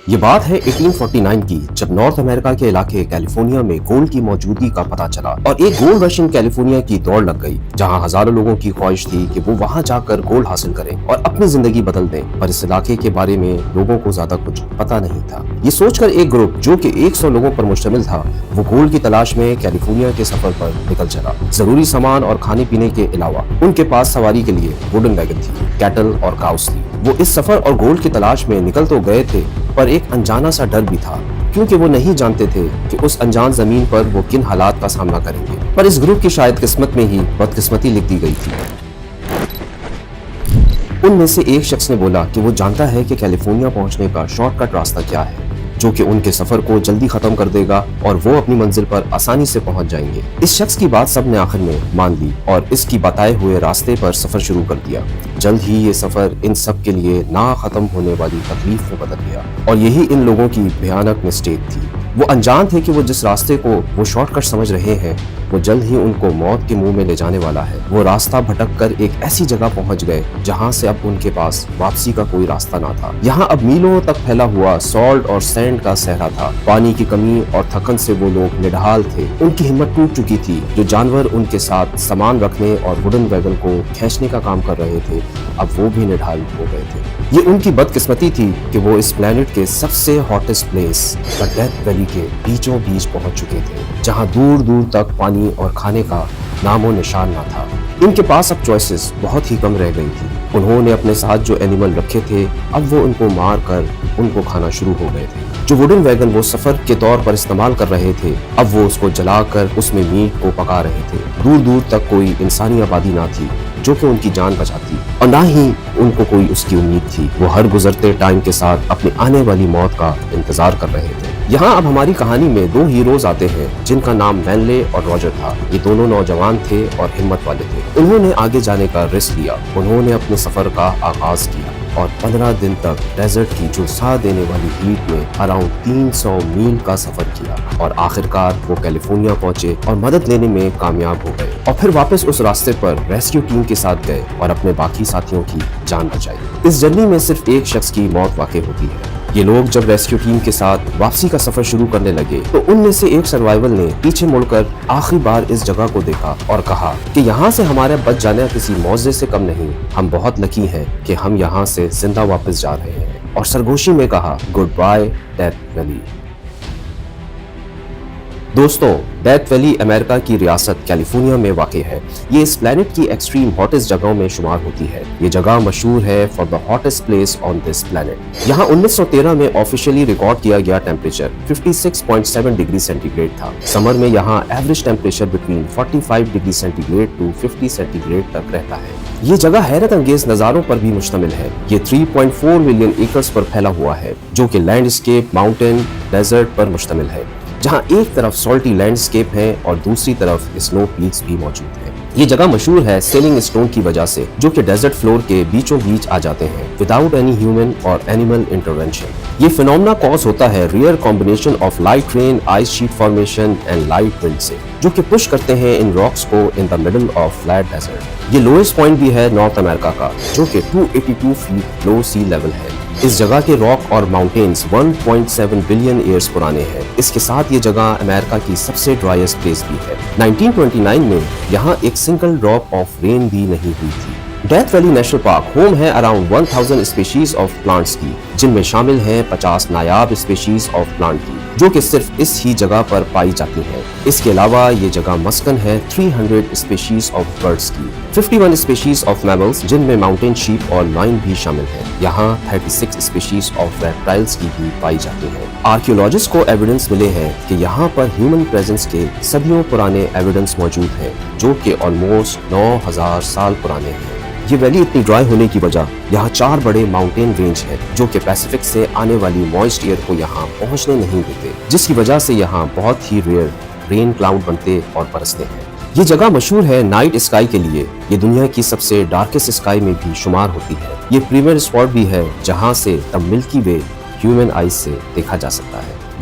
یہ بات ہے 1849 کی، جب نارتھ امریکہ کے علاقے کیلیفورنیا میں گولڈ کی موجودگی کا پتہ چلا اور ایک گولڈ رش کیلیفورنیا کی دوڑ لگ گئی، جہاں ہزاروں لوگوں کی خواہش تھی کہ وہ وہاں جا کر گولڈ حاصل کریں اور اپنی زندگی بدل دیں، پر اس علاقے کے بارے میں لوگوں کو زیادہ کچھ پتہ نہیں تھا۔ یہ سوچ کر ایک گروپ جو کہ 100 لوگوں پر مشتمل تھا، وہ گولڈ کی تلاش میں کیلیفورنیا کے سفر پر نکل چلا۔ ضروری سامان اور کھانے پینے کے علاوہ ان کے پاس سواری کے لیے ووڈن ویگن تھی، کیٹل اور کاؤز تھی۔ وہ اس سفر اور گولڈ کی تلاش میں نکل تو گئے تھے، پر ایک انجانا سا ڈر بھی تھا، کیونکہ وہ نہیں جانتے تھے کہ اس انجان زمین پر وہ کن حالات کا سامنا کریں گے۔ پر اس گروپ کی شاید قسمت میں ہی بدقسمتی لکھ دی گئی تھی۔ ان میں سے ایک شخص نے بولا کہ وہ جانتا ہے کہ کیلیفورنیا پہنچنے کا شارٹ کٹ راستہ کیا ہے، جو کہ ان کے سفر کو جلدی ختم کر دے گا اور وہ اپنی منزل پر آسانی سے پہنچ جائیں گے۔ اس شخص کی بات سب نے آخر میں مان لی اور اس کی بتائے ہوئے راستے پر سفر شروع کر دیا۔ جلد ہی یہ سفر ان سب کے لیے نہ ختم ہونے والی تکلیف میں بدل گیا، اور یہی ان لوگوں کی بھیانک مسٹیک تھی۔ وہ انجان تھے کہ وہ جس راستے کو وہ شارٹ کٹ سمجھ رہے ہیں، وہ جلد ہی ان کو موت کے منہ میں لے جانے والا ہے۔ وہ راستہ بھٹک کر ایک ایسی جگہ پہنچ گئے جہاں سے اب ان کے پاس واپسی کا کوئی راستہ نہ تھا۔ یہاں اب میلوں تک پھیلا ہوا سالٹ اور سینڈ کا صحرا تھا۔ پانی کی کمی اور تھکن سے وہ لوگ نڈھال تھے۔ ان کی ہمت ٹوٹ چکی تھی۔ جو جانور ان کے ساتھ سامان رکھنے اور ووڈن ویگن کو کھینچنے کا کام کر رہے تھے، اب وہ بھی نڈھال ہو گئے تھے۔ یہ ان کی بدقسمتی تھی کہ وہ اس پلانٹ کے سب سے hottest place the death valley کے بیچوں بیچ پہنچ چکے تھے، جہاں دور دور تک پانی اور کھانے کا نام و نشان نہ تھا۔ ان کے پاس اب چوائسز بہت ہی کم رہ گئی تھی۔ انہوں نے اپنے ساتھ جو اینیمل رکھے تھے، اب وہ ان کو مار کر ان کو کھانا شروع ہو گئے تھے۔ جو ووڈن ویگن وہ سفر کے طور پر استعمال کر رہے تھے، اب وہ اس کو جلا کر اس میں میٹ کو پکا رہے تھے۔ دور دور تک کوئی انسانی آبادی نہ تھی جو کہ ان کی جان بچاتی، اور نہ ہی ان کو کوئی اس کی امید تھی۔ وہ ہر گزرتے ٹائم کے ساتھ اپنی آنے والی موت کا انتظار کر رہے تھے۔ یہاں اب ہماری کہانی میں دو ہیروز آتے ہیں جن کا نام مینلے اور راجر تھا۔ یہ دونوں نوجوان تھے اور ہمت والے تھے۔ انہوں نے آگے جانے کا رسک لیا۔ انہوں نے اپنے سفر کا آغاز کیا اور 15 دن تک ڈیزرٹ کی جھلسا دینے والی ہیٹ میں اراؤنڈ 300 میل کا سفر کیا، اور آخرکار وہ کیلیفورنیا پہنچے اور مدد لینے میں کامیاب ہو گئے، اور پھر واپس اس راستے پر ریسکیو ٹیم کے ساتھ گئے اور اپنے باقی ساتھیوں کی جان بچائی۔ اس جرنی میں صرف ایک شخص کی موت واقع ہوتی ہے۔ یہ لوگ جب ریسکیو ٹیم کے ساتھ واپسی کا سفر شروع کرنے لگے تو ان میں سے ایک سروائیول نے پیچھے مڑ کر آخری بار اس جگہ کو دیکھا اور کہا کہ یہاں سے ہمارا بچ جانا کسی معجزے سے کم نہیں۔ ہم بہت لکی ہیں کہ ہم یہاں سے زندہ واپس جا رہے ہیں، اور سرگوشی میں کہا گڈ بائے ڈیتھ ویلی۔ دوستوں، ڈیتھ ویلی امریکہ کی ریاست کیلیفورنیا میں واقع ہے۔ یہ اس پلانٹ کی ایکسٹریم ہاٹسٹ جگہوں میں شمار ہوتی ہے۔ یہ جگہ مشہور ہے for the hottest place on this planet. یہاں 1913 میں آفیشلی ریکارڈ کیا گیا ٹیمپریچر 56.7 ڈگری سینٹی گریڈ تھا۔ سمر میں یہاں average temperature between 45 degree centigrade to 50 centigrade تک رہتا ہے۔ یہ جگہ حیرت انگیز نظاروں پر بھی مشتمل ہے۔ یہ 3.4 ملین ایکڑز پر پھیلا ہوا ہے، جو کہ لینڈ اسکیپ، ماؤنٹین، ڈیزرٹ پر مشتمل ہے، جہاں ایک طرف سالٹی لینڈ اسکیپ ہے اور دوسری طرف سنو پیکس بھی موجود ہیں۔ یہ جگہ مشہور ہے سیلنگ اسٹون کی وجہ سے، جو کہ ڈیزرٹ فلور کے بیچوں بیچ آ جاتے ہیں وداؤٹ اینی ہیومن اور اینیمل انٹرونشن۔ یہ فینومنا کاز ہوتا ہے rare combination of light rain, ice sheet formation and light wind سے، جو کہ پش کرتے ہیں ان راکس کو in the middle of flat desert. یہ لوئسٹ پوائنٹ بھی ہے نارتھ امریکہ کا، جو کہ 282 فیٹ لو سی لیول ہے۔ اس جگہ کے راک اور ماؤنٹینز 1.7 بلین ایئرز پرانے ہیں۔ اس کے ساتھ یہ جگہ امریکہ کی سب سے ڈرائیسٹ پلیس بھی ہے۔ 1929 میں یہاں ایک سنگل ڈراپ آف رین بھی نہیں ہوئی تھی۔ Death valley national park home ہے اراؤنڈ 1000 اسپیشیز آف پلانٹس کی، جن میں شامل ہیں 50 نایاب اسپیشیز آف پلانٹ کی، جو کہ صرف اس ہی جگہ پر پائی جاتی ہیں۔ اس کے علاوہ یہ جگہ مسکن ہے 300 اسپیشیز آف برڈز کی، 51 اسپیشیز آف میملز، جن میں ماؤنٹین شیپ اور لائن بھی شامل ہیں۔ یہاں 36 اسپیشیز آف ریپٹائلز کی بھی پائی جاتی ہیں۔ آرکیولوجسٹ کو ایویڈنس ملے ہیں کہ یہاں پر ہیومن پریزنس کے صدیوں پرانے ایویڈنس موجود ہیں، جو کہ آلموسٹ 9000 سال پرانے ہیں۔ یہ ویلی اتنی ڈرائی ہونے کی وجہ یہاں 4 بڑے ماؤنٹین رینج ہیں، جو کہ پیسیفک سے آنے والی موئسٹ ایئر کو یہاں پہنچنے نہیں دیتے، جس کی وجہ سے یہاں بہت ہی ریئر رین کلاؤڈ بنتے اور برستے ہیں۔ یہ جگہ مشہور ہے نائٹ اسکائی کے لیے۔ یہ دنیا کی سب سے ڈارکسٹ اسکائی میں بھی شمار ہوتی ہے۔ یہ پریمیئر اسپاٹ بھی ہے جہاں سے دا ملکی وے ہیومن آئیز سے دیکھا جا سکتا ہے۔